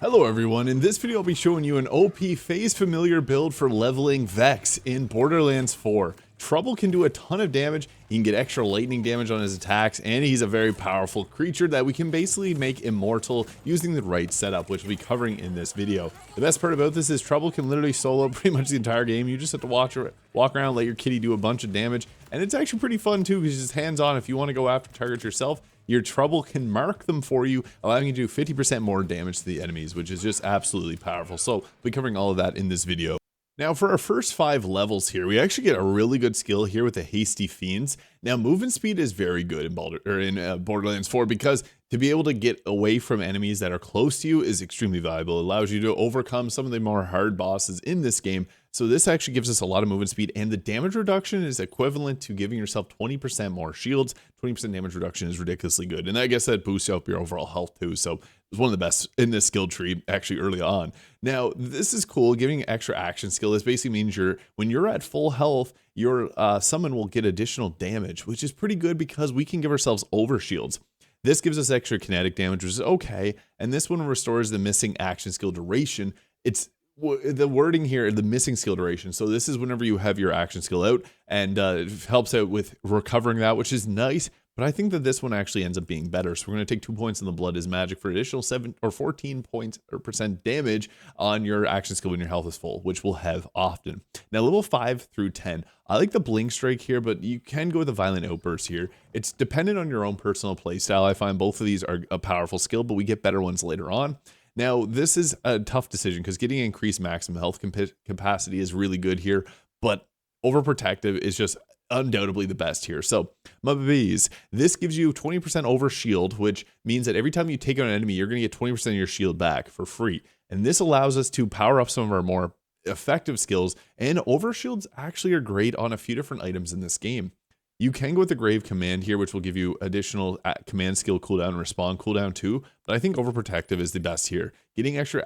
Hello everyone, in this video I'll be showing you an OP phase familiar build for leveling Vex in Borderlands 4. Trouble can do a ton of damage, he can get extra lightning damage on his attacks, and he's a very powerful creature that we can basically make immortal using the right setup, which we'll be covering in this video. The best part about this is Trouble can literally solo pretty much the entire game. You just have to walk around, let your kitty do a bunch of damage, and it's actually pretty fun too because it's hands-on. If you want to go after targets yourself, your Trouble can mark them for you, allowing you to do 50% more damage to the enemies, which is just absolutely powerful. So we'll be covering all of that in this video. Now for our first 5 levels here, we actually get a really good skill here with the Hasty Fiends. Now movement speed is very good in Borderlands 4 because to be able to get away from enemies that are close to you is extremely valuable. It allows you to overcome some of the more hard bosses in this game. So this actually gives us a lot of movement speed, and the damage reduction is equivalent to giving yourself 20% more shields. 20% damage reduction is ridiculously good, and I guess that boosts up your overall health too. So it's one of the best in this skill tree actually early on. Now this is cool. Giving extra action skill, this basically means when you're at full health, your summon will get additional damage, which is pretty good because we can give ourselves overshields. This gives us extra kinetic damage, which is okay, and this one restores the missing action skill duration. It's the wording here, the missing skill duration. So this is whenever you have your action skill out, and it helps out with recovering that, which is nice. But I think that this one actually ends up being better. So we're going to take 2 points in the Blood is Magic for additional 7 or 14% damage on your action skill when your health is full, which we'll have often. Now level 5 through 10, I like the Blink Strike here, but you can go with the Violent Outburst here. It's dependent on your own personal playstyle. I find both of these are a powerful skill, but we get better ones later on. Now, this is a tough decision because getting increased maximum health capacity is really good here, but Overprotective is just undoubtedly the best here. So, my babies, this gives you 20% over shield, which means that every time you take out an enemy, you're going to get 20% of your shield back for free. And this allows us to power up some of our more effective skills, and overshields actually are great on a few different items in this game. You can go with the Grave Command here, which will give you additional command skill cooldown and respawn cooldown too, but I think Overprotective is the best here. Getting extra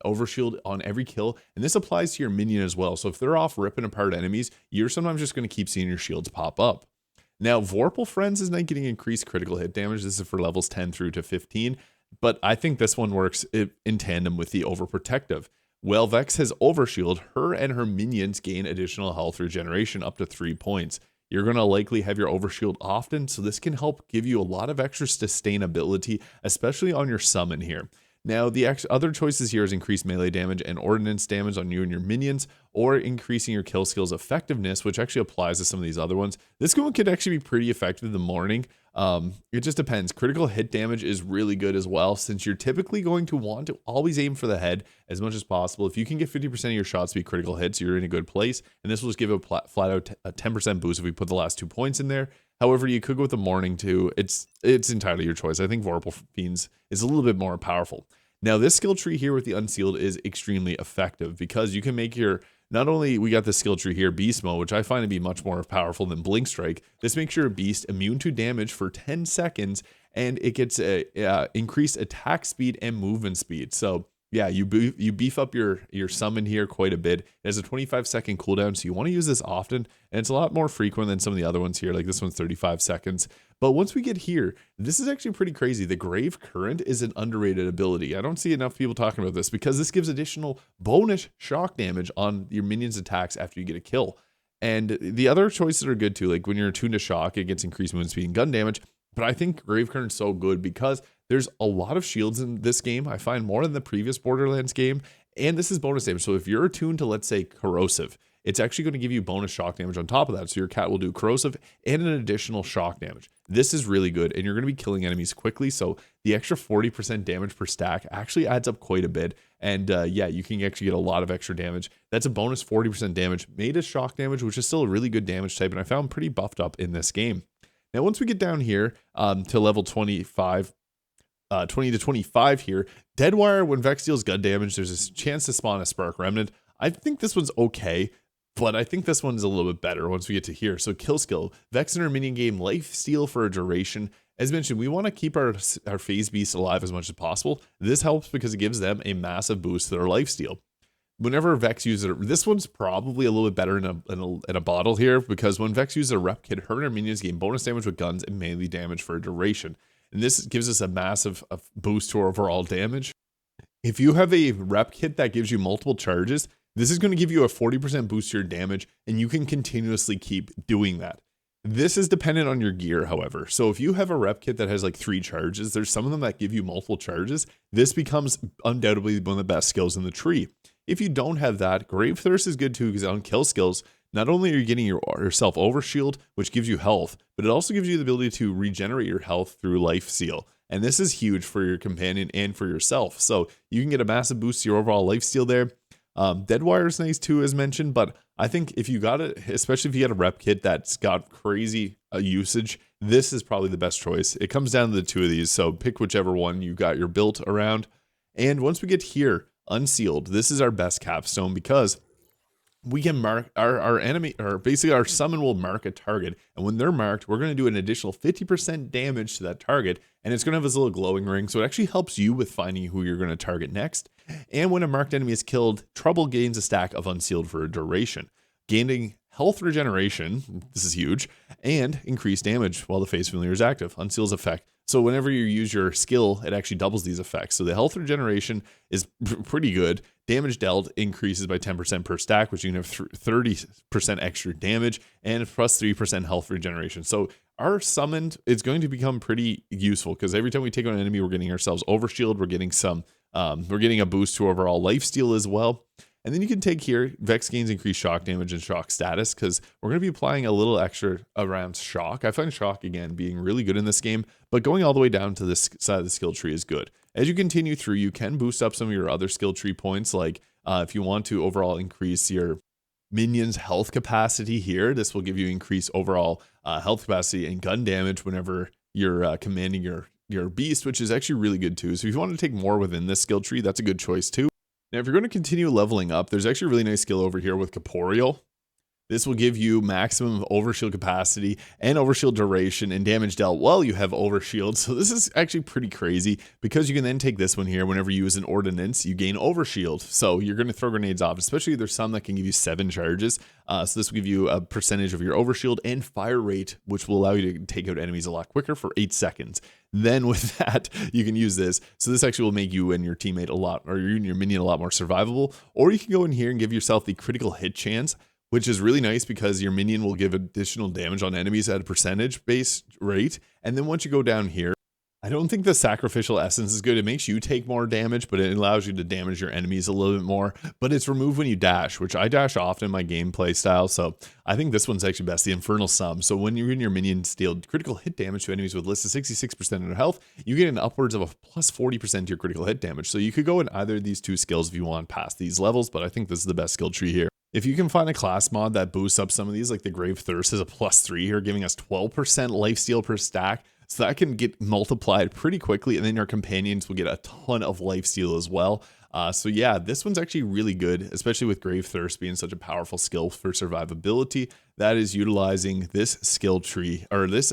overshield on every kill, and this applies to your minion as well, so if they're off ripping apart enemies, you're sometimes just going to keep seeing your shields pop up. Now, Vorpal Friends is not getting increased critical hit damage. This is for levels 10 through to 15, but I think this one works in tandem with the Overprotective. Well, Vex has Overshield. Her and her minions gain additional health regeneration up to 3 points. You're going to likely have your overshield often, so this can help give you a lot of extra sustainability, especially on your summon here. Now, the other choices here is increased melee damage and ordnance damage on you and your minions, or increasing your kill skill's effectiveness, which actually applies to some of these other ones. This one could actually be pretty effective in the morning. It just depends. Critical hit damage is really good as well, since you're typically going to want to always aim for the head as much as possible. If you can get 50% of your shots to be critical hits, you're in a good place, and this will just give a flat out a 10% boost if we put the last 2 points in there. However, you could go with the morning too. It's entirely your choice. I think Vorpal Fiends is a little bit more powerful. Now, this skill tree here with the Unsealed is extremely effective because you can make your, not only we got the skill tree here, Beast Mode, which I find to be much more powerful than Blink Strike. This makes your beast immune to damage for 10 seconds, and it gets increased attack speed and movement speed. So yeah, you beef up your summon here quite a bit. It has a 25-second cooldown, so you want to use this often, and it's a lot more frequent than some of the other ones here, like this one's 35 seconds. But once we get here, this is actually pretty crazy. The Grave Current is an underrated ability. I don't see enough people talking about this because this gives additional bonus shock damage on your minions' attacks after you get a kill. And the other choices are good too, like when you're attuned to shock, it gets increased movement speed and gun damage. But I think Grave Current's so good because there's a lot of shields in this game. I find more than the previous Borderlands game, and this is bonus damage. So if you're attuned to, let's say, Corrosive, it's actually going to give you bonus shock damage on top of that. So your cat will do Corrosive and an additional shock damage. This is really good, and you're going to be killing enemies quickly. So the extra 40% damage per stack actually adds up quite a bit. And yeah, you can actually get a lot of extra damage. That's a bonus 40% damage made as shock damage, which is still a really good damage type, and I found pretty buffed up in this game. Now, once we get down here to level 25, 20 to 25 here, Deadwire, when Vex deals gun damage, there's a chance to spawn a Spark Remnant. I think this one's okay, but I think this one's a little bit better once we get to here. So kill skill, Vex in our minion game, life steal for a duration. As mentioned, we want to keep our phase beasts alive as much as possible. This helps because it gives them a massive boost to their life steal. Whenever Vex uses it, this one's probably a little bit better in a bottle here, because when Vex uses a rep kit, her and her minions gain bonus damage with guns and melee damage for a duration. And this gives us a massive boost to our overall damage. If you have a rep kit that gives you multiple charges, this is going to give you a 40% boost to your damage, and you can continuously keep doing that. This is dependent on your gear, however. So if you have a rep kit that has like 3 charges, there's some of them that give you multiple charges. This becomes undoubtedly one of the best skills in the tree. If you don't have that, Grave Thirst is good too, because on kill skills, not only are you getting yourself overshield, which gives you health, but it also gives you the ability to regenerate your health through Life Steal. And this is huge for your companion and for yourself. So you can get a massive boost to your overall life steal there. Deadwire is nice too, as mentioned, but I think if you got it, especially if you get a rep kit that's got crazy usage, this is probably the best choice. It comes down to the 2 of these, so pick whichever one you got your built around. And once we get here, Unsealed, this is our best capstone because we can mark our enemy, or basically our summon will mark a target, and when they're marked, we're going to do an additional 50% damage to that target, and it's going to have this little glowing ring, so it actually helps you with finding who you're going to target next. And when a marked enemy is killed, Trouble gains a stack of Unsealed for a duration, gaining health regeneration, this is huge, and increased damage while the Phase Familiar is active. Unseal's effect. So whenever you use your skill, it actually doubles these effects. So the health regeneration is pretty good. Damage dealt increases by 10% per stack, which you can have 30% extra damage and plus 3% health regeneration. So our summoned is going to become pretty useful because every time we take on an enemy, we're getting ourselves overshield. We're getting we're getting a boost to overall lifesteal as well. And then you can take here, Vex gains increased shock damage and shock status, because we're going to be applying a little extra around shock. I find shock, again, being really good in this game, but going all the way down to this side of the skill tree is good. As you continue through, you can boost up some of your other skill tree points, like if you want to overall increase your minions' health capacity here, this will give you increased overall health capacity and gun damage whenever you're commanding your beast, which is actually really good too. So if you want to take more within this skill tree, that's a good choice too. Now, if you're going to continue leveling up, there's actually a really nice skill over here with Corporeal. This will give you maximum overshield capacity and overshield duration and damage dealt while you have overshield. So this is actually pretty crazy because you can then take this one here. Whenever you use an ordnance, you gain overshield. So you're going to throw grenades off, especially there's some that can give you 7 charges. So this will give you a percentage of your overshield and fire rate, which will allow you to take out enemies a lot quicker for 8 seconds. Then with that, you can use this. So this actually will make you and your teammate a lot, or you and your minion a lot more survivable. Or you can go in here and give yourself the critical hit chance, which is really nice because your minion will give additional damage on enemies at a percentage-based rate. And then once you go down here, I don't think the sacrificial essence is good. It makes you take more damage, but it allows you to damage your enemies a little bit more. But it's removed when you dash, which I dash often in my gameplay style. So I think this one's actually best, the Infernal Sum. So when you and your minions deal critical hit damage to enemies with lists of 66% of their health, you get an upwards of a plus 40% to your critical hit damage. So you could go in either of these 2 skills if you want past these levels, but I think this is the best skill tree here. If you can find a class mod that boosts up some of these, like the Grave Thirst is a +3 here, giving us 12% lifesteal per stack. So that can get multiplied pretty quickly, and then your companions will get a ton of lifesteal as well. So yeah, this one's actually really good, especially with Grave Thirst being such a powerful skill for survivability. That is utilizing this skill tree, or this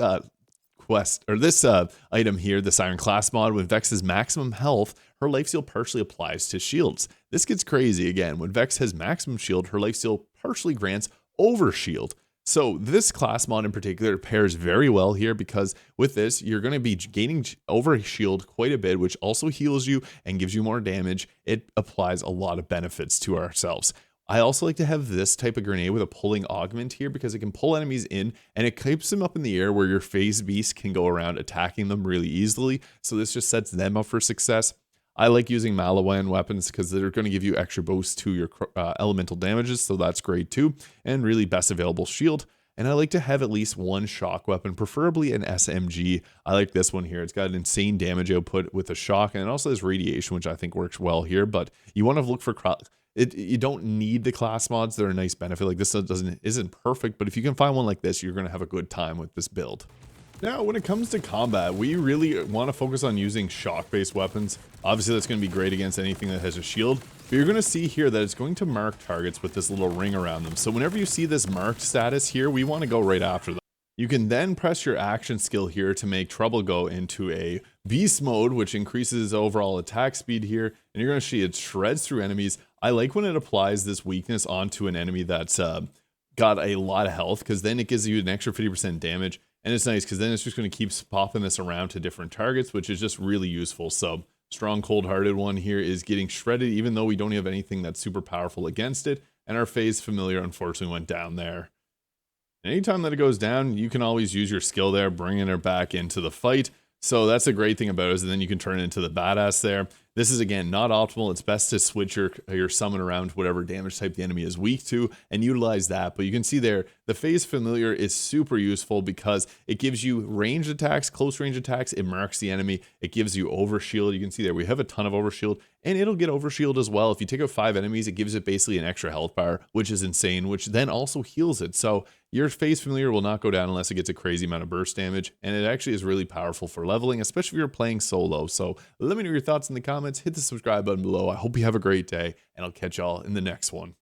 quest, or this item here, the Siren Class Mod. When Vex has maximum health, her lifesteal partially applies to shields. This gets crazy again. When Vex has maximum shield, her lifesteal partially grants overshield. So this class mod in particular pairs very well here because with this, you're going to be gaining overshield quite a bit, which also heals you and gives you more damage. It applies a lot of benefits to ourselves. I also like to have this type of grenade with a pulling augment here because it can pull enemies in and it keeps them up in the air where your phase beast can go around attacking them really easily. So this just sets them up for success. I like using Malawan weapons because they're going to give you extra boost to your elemental damages, so that's great too, and really best available shield. And I like to have at least one shock weapon, preferably an SMG. I like this one here. It's got an insane damage output with a shock, and it also has radiation, which I think works well here, but you want to look for you don't need the class mods. They're a nice benefit. Like this isn't perfect, but if you can find one like this, you're going to have a good time with this build. Now, when it comes to combat, we really want to focus on using shock-based weapons. Obviously, that's going to be great against anything that has a shield, but you're going to see here that it's going to mark targets with this little ring around them. So whenever you see this marked status here, we want to go right after them. You can then press your action skill here to make Trouble go into a beast mode, which increases overall attack speed here, and you're going to see it shreds through enemies. I like when it applies this weakness onto an enemy that's got a lot of health, because then it gives you an extra 50% damage. And it's nice because then it's just going to keep popping this around to different targets, which is just really useful. So Strong Cold-Hearted one here is getting shredded, even though we don't have anything that's super powerful against it. And our Phase Familiar unfortunately went down there. Anytime that it goes down, you can always use your skill there, bringing her back into the fight. So that's a great thing about it, is then you can turn it into the badass there. This is, again, not optimal. It's best to switch your summon around to whatever damage type the enemy is weak to and utilize that. But you can see there, the Phase Familiar is super useful because it gives you ranged attacks, close range attacks. It marks the enemy. It gives you overshield. You can see there, we have a ton of overshield, and it'll get overshield as well. If you take out 5 enemies, it gives it basically an extra health bar, which is insane, which then also heals it. So your Phase Familiar will not go down unless it gets a crazy amount of burst damage, and it actually is really powerful for leveling, especially if you're playing solo. So let me know your thoughts in the comments. Hit the subscribe button below. I hope you have a great day, and I'll catch y'all in the next one.